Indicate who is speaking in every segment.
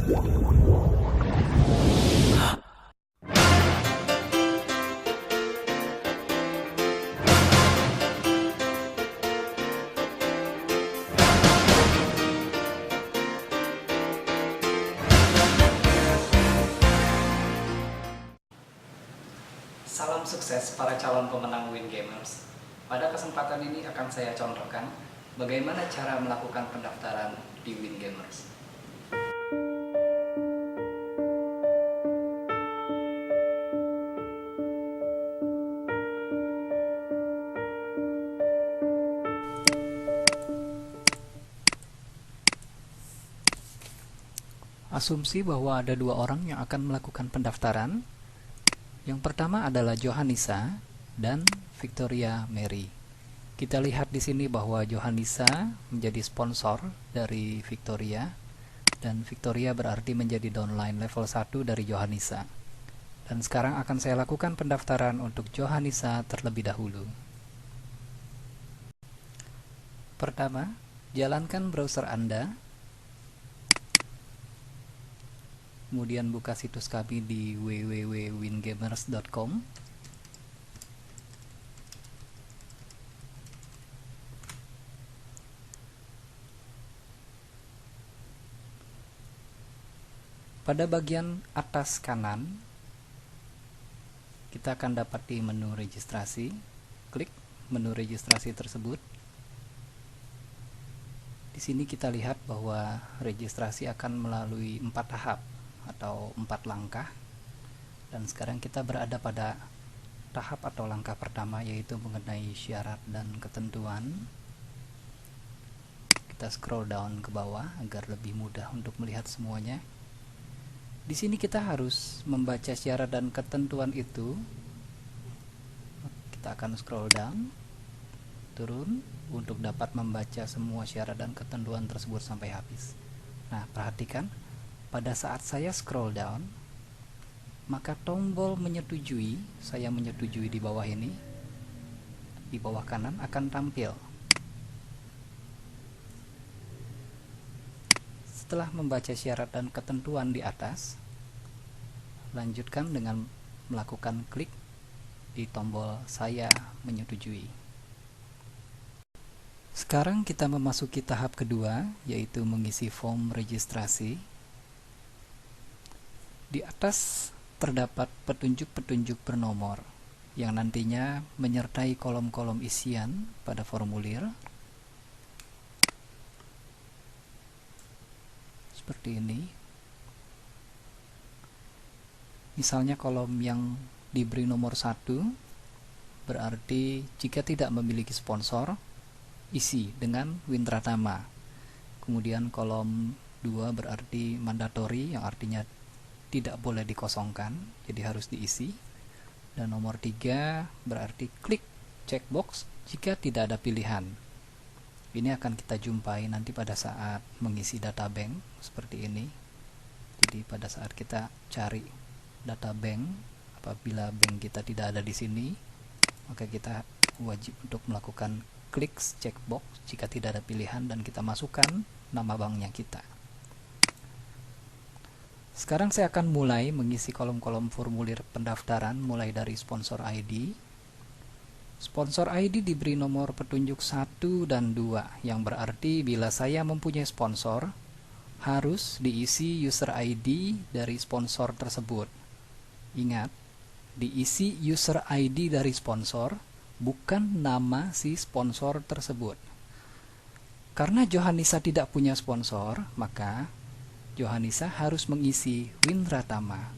Speaker 1: Salam sukses para calon pemenang Win Gamers. Pada kesempatan ini akan saya contohkan bagaimana cara melakukan pendaftaran di Win Gamers. Asumsi bahwa ada dua orang yang akan melakukan pendaftaran. Yang pertama adalah Johanisa dan Victoria Mary. Kita lihat di sini bahwa Johanisa menjadi sponsor dari Victoria dan Victoria berarti menjadi downline level 1 dari Johanisa. Dan sekarang akan saya lakukan pendaftaran untuk Johanisa terlebih dahulu. Pertama, jalankan browser Anda. Kemudian buka situs kami di www.wingamers.com. Pada bagian atas kanan, kita akan dapat di menu registrasi. Klik menu registrasi tersebut. Di sini kita lihat bahwa registrasi akan melalui 4 tahap atau 4 langkah, dan sekarang kita berada pada tahap atau langkah pertama, yaitu mengenai syarat dan ketentuan. Kita scroll down ke bawah agar lebih mudah untuk melihat semuanya. Di sini kita harus membaca syarat dan ketentuan itu. Kita akan scroll down, turun untuk dapat membaca semua syarat dan ketentuan tersebut sampai habis. Nah, perhatikan pada saat saya scroll down, maka tombol menyetujui, saya menyetujui di bawah ini, di bawah kanan akan tampil. Setelah membaca syarat dan ketentuan di atas, lanjutkan dengan melakukan klik di tombol saya menyetujui. Sekarang kita memasuki tahap kedua, yaitu mengisi form registrasi. Di atas terdapat petunjuk-petunjuk bernomor yang nantinya menyertai kolom-kolom isian pada formulir. Seperti ini. Misalnya kolom yang diberi nomor 1 berarti jika tidak memiliki sponsor, isi dengan Windratama. Kemudian kolom 2 berarti mandatory, yang artinya tidak boleh dikosongkan, jadi harus diisi. Dan nomor 3 berarti klik checkbox jika tidak ada pilihan. Ini akan kita jumpai nanti pada saat mengisi data bank seperti ini. Jadi pada saat kita cari data bank, apabila bank kita tidak ada di sini, maka kita wajib untuk melakukan klik checkbox jika tidak ada pilihan dan kita masukkan nama banknya kita. Sekarang saya akan mulai mengisi kolom-kolom formulir pendaftaran mulai dari sponsor ID. Sponsor ID diberi nomor petunjuk 1 dan 2, yang berarti bila saya mempunyai sponsor, harus diisi user ID dari sponsor tersebut. Ingat, diisi user ID dari sponsor, bukan nama si sponsor tersebut. Karena Johanisa tidak punya sponsor, maka Johanisa harus mengisi Windratama.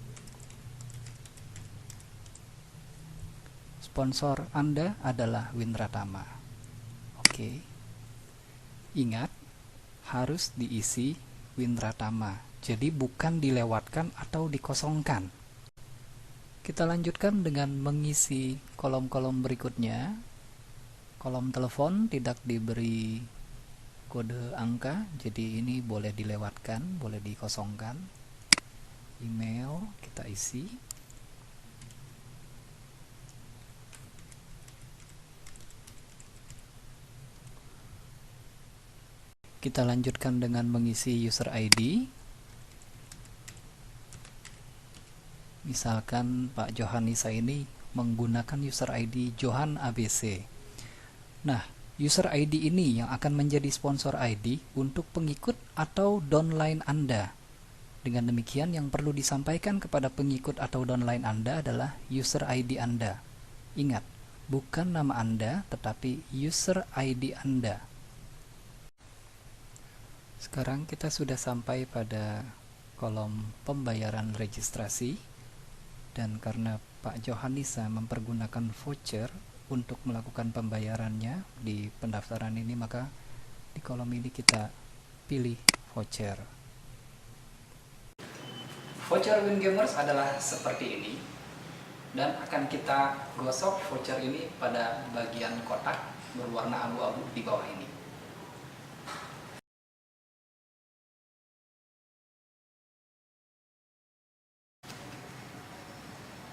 Speaker 1: Sponsor Anda adalah Windratama. Oke. Ingat, harus diisi Windratama. Jadi bukan dilewatkan atau dikosongkan. Kita lanjutkan dengan mengisi kolom-kolom berikutnya. Kolom telepon tidak diberi kode angka, jadi ini boleh dilewatkan, boleh dikosongkan. Email kita isi. Kita lanjutkan dengan mengisi user ID. Misalkan Pak Johanisa ini menggunakan user ID Johan ABC. Nah, user ID ini yang akan menjadi sponsor ID untuk pengikut atau downline Anda. Dengan demikian, yang perlu disampaikan kepada pengikut atau downline Anda adalah user ID Anda. Ingat, bukan nama Anda, tetapi user ID Anda. Sekarang kita sudah sampai pada kolom pembayaran registrasi, dan karena Pak Johanisa mempergunakan voucher untuk melakukan pembayarannya di pendaftaran ini, maka di kolom ini kita pilih voucher. Voucher WinGamers adalah seperti ini, dan akan kita gosok voucher ini pada bagian kotak berwarna abu-abu di bawah ini.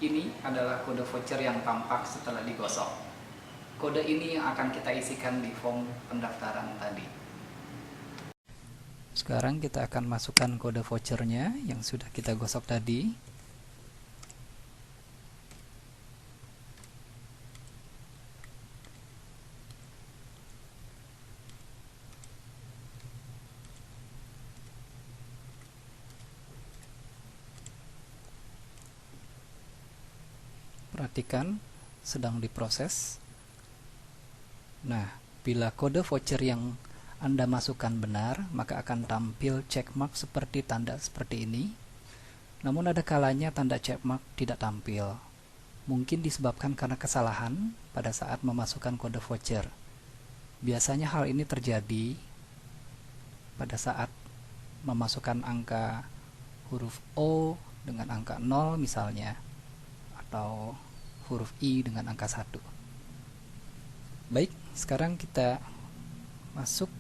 Speaker 1: Ini adalah kode voucher yang tampak setelah digosok. Kode ini yang akan kita isikan di form pendaftaran tadi. Sekarang kita akan masukkan kode vouchernya yang sudah kita gosok tadi. Perhatikan, sedang diproses. Nah, bila kode voucher yang Anda masukkan benar, maka akan tampil checkmark seperti tanda seperti ini. Namun ada kalanya tanda checkmark tidak tampil. Mungkin disebabkan karena kesalahan pada saat memasukkan kode voucher. Biasanya hal ini terjadi pada saat memasukkan angka huruf O dengan angka 0 misalnya, atau huruf I dengan angka 1. Baik, sekarang kita masuk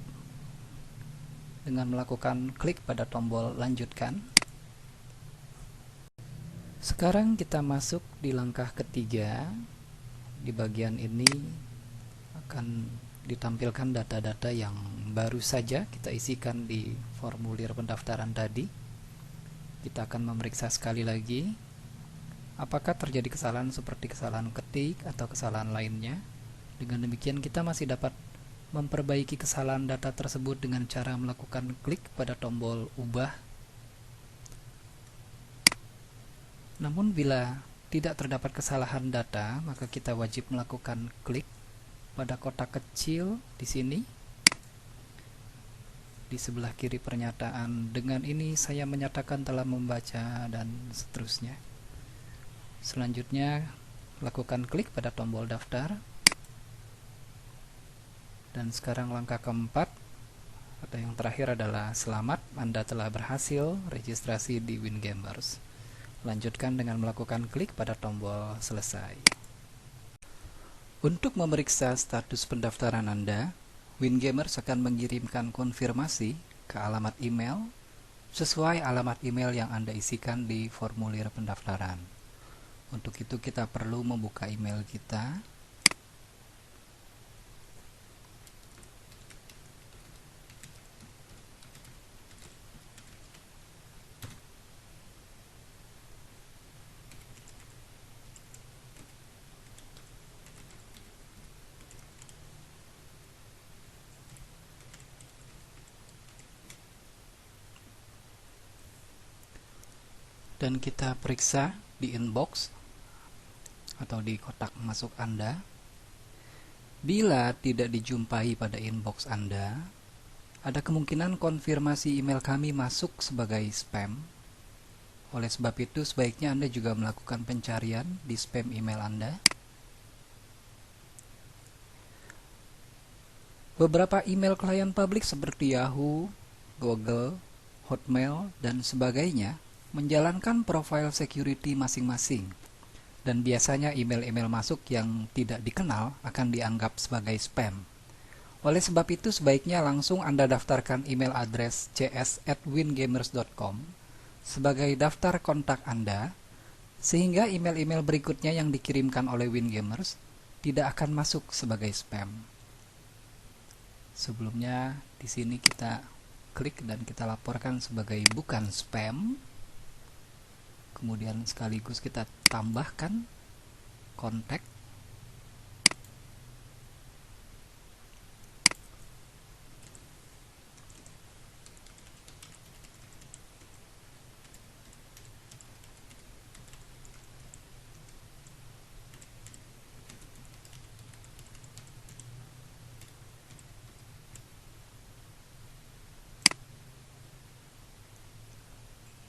Speaker 1: dengan melakukan klik pada tombol lanjutkan. Sekarang kita masuk di langkah ketiga. Di bagian ini akan ditampilkan data-data yang baru saja kita isikan di formulir pendaftaran tadi. Kita akan memeriksa sekali lagi apakah terjadi kesalahan seperti kesalahan ketik atau kesalahan lainnya. Dengan demikian kita masih dapat memperbaiki kesalahan data tersebut dengan cara melakukan klik pada tombol ubah. Namun bila tidak terdapat kesalahan data, maka kita wajib melakukan klik pada kotak kecil di sini. Di sebelah kiri pernyataan, dengan ini saya menyatakan telah membaca, dan seterusnya. Selanjutnya, lakukan klik pada tombol daftar. Dan sekarang langkah keempat atau yang terakhir adalah selamat, Anda telah berhasil registrasi di WinGamers. Lanjutkan dengan melakukan klik pada tombol selesai. Untuk memeriksa status pendaftaran Anda, WinGamers akan mengirimkan konfirmasi ke alamat email sesuai alamat email yang Anda isikan di formulir pendaftaran. Untuk itu kita perlu membuka email kita. Dan kita periksa di inbox atau di kotak masuk Anda. Bila tidak dijumpai pada inbox Anda, ada kemungkinan konfirmasi email kami masuk sebagai spam. Oleh sebab itu, sebaiknya Anda juga melakukan pencarian di spam email Anda. Beberapa email klien publik seperti Yahoo, Google, Hotmail, dan sebagainya menjalankan profile security masing-masing. Dan biasanya email-email masuk yang tidak dikenal akan dianggap sebagai spam. Oleh sebab itu, sebaiknya langsung Anda daftarkan email address cs@wingamers.com sebagai daftar kontak Anda, sehingga email-email berikutnya yang dikirimkan oleh WinGamers tidak akan masuk sebagai spam. Sebelumnya, di sini kita klik dan kita laporkan sebagai bukan spam. kemudian sekaligus kita tambahkan kontak.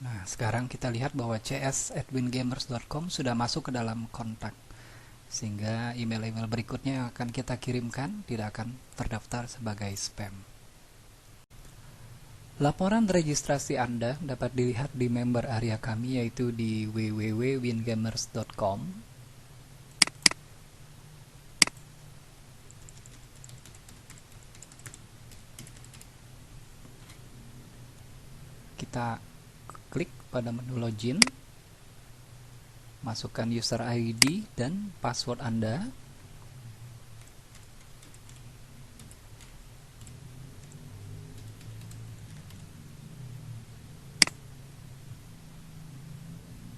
Speaker 1: Nah, sekarang kita lihat bahwa cs@wingamers.com sudah masuk ke dalam kontak, sehingga email-email berikutnya yang akan kita kirimkan tidak akan terdaftar sebagai spam. Laporan registrasi Anda dapat dilihat di member area kami, yaitu di www.wingamers.com. Kita klik pada menu login, masukkan user ID dan password Anda.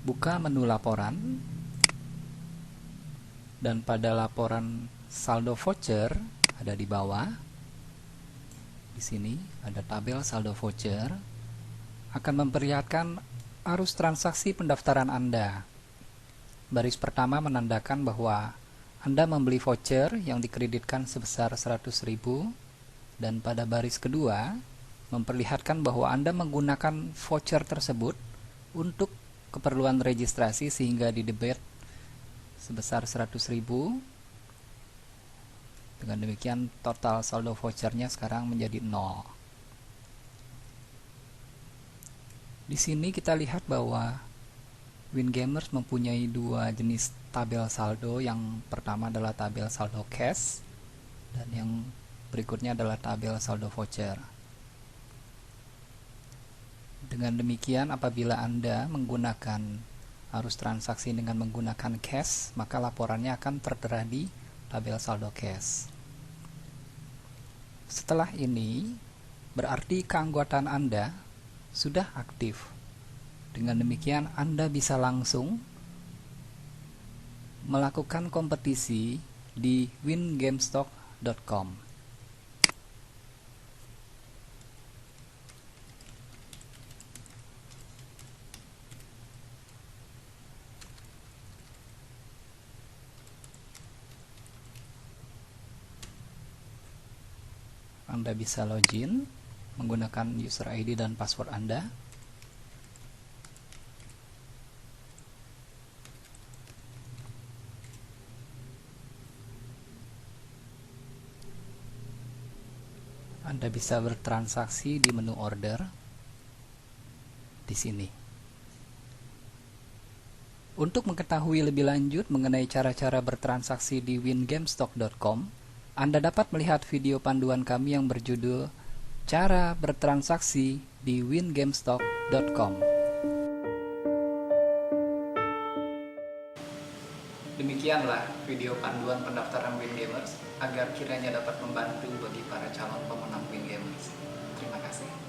Speaker 1: Buka menu laporan, dan pada laporan saldo voucher ada di bawah. Di sini ada tabel saldo voucher, akan memperlihatkan arus transaksi pendaftaran Anda. Baris pertama menandakan bahwa Anda membeli voucher yang dikreditkan sebesar 100.000, dan pada baris kedua memperlihatkan bahwa Anda menggunakan voucher tersebut untuk keperluan registrasi sehingga didebit sebesar 100.000. Dengan demikian total saldo vouchernya sekarang menjadi 0. Di sini kita lihat bahwa Wingamers mempunyai dua jenis tabel saldo. Yang pertama adalah tabel saldo cash, dan yang berikutnya adalah tabel saldo voucher. Dengan demikian, apabila Anda menggunakan arus transaksi dengan menggunakan cash, maka laporannya akan tertera di tabel saldo cash. Setelah ini, berarti keanggotaan Anda sudah aktif. Dengan demikian, Anda bisa langsung melakukan kompetisi di wingamestocks.com. Anda bisa login menggunakan user ID dan password Anda. Anda bisa bertransaksi di menu order di sini. Untuk mengetahui lebih lanjut mengenai cara-cara bertransaksi di wingamestocks.com, Anda dapat melihat video panduan kami yang berjudul Cara Bertransaksi di wingamestocks.com. Demikianlah video panduan pendaftaran Wingamers agar kiranya dapat membantu bagi para calon pemenang Wingamers. Terima kasih.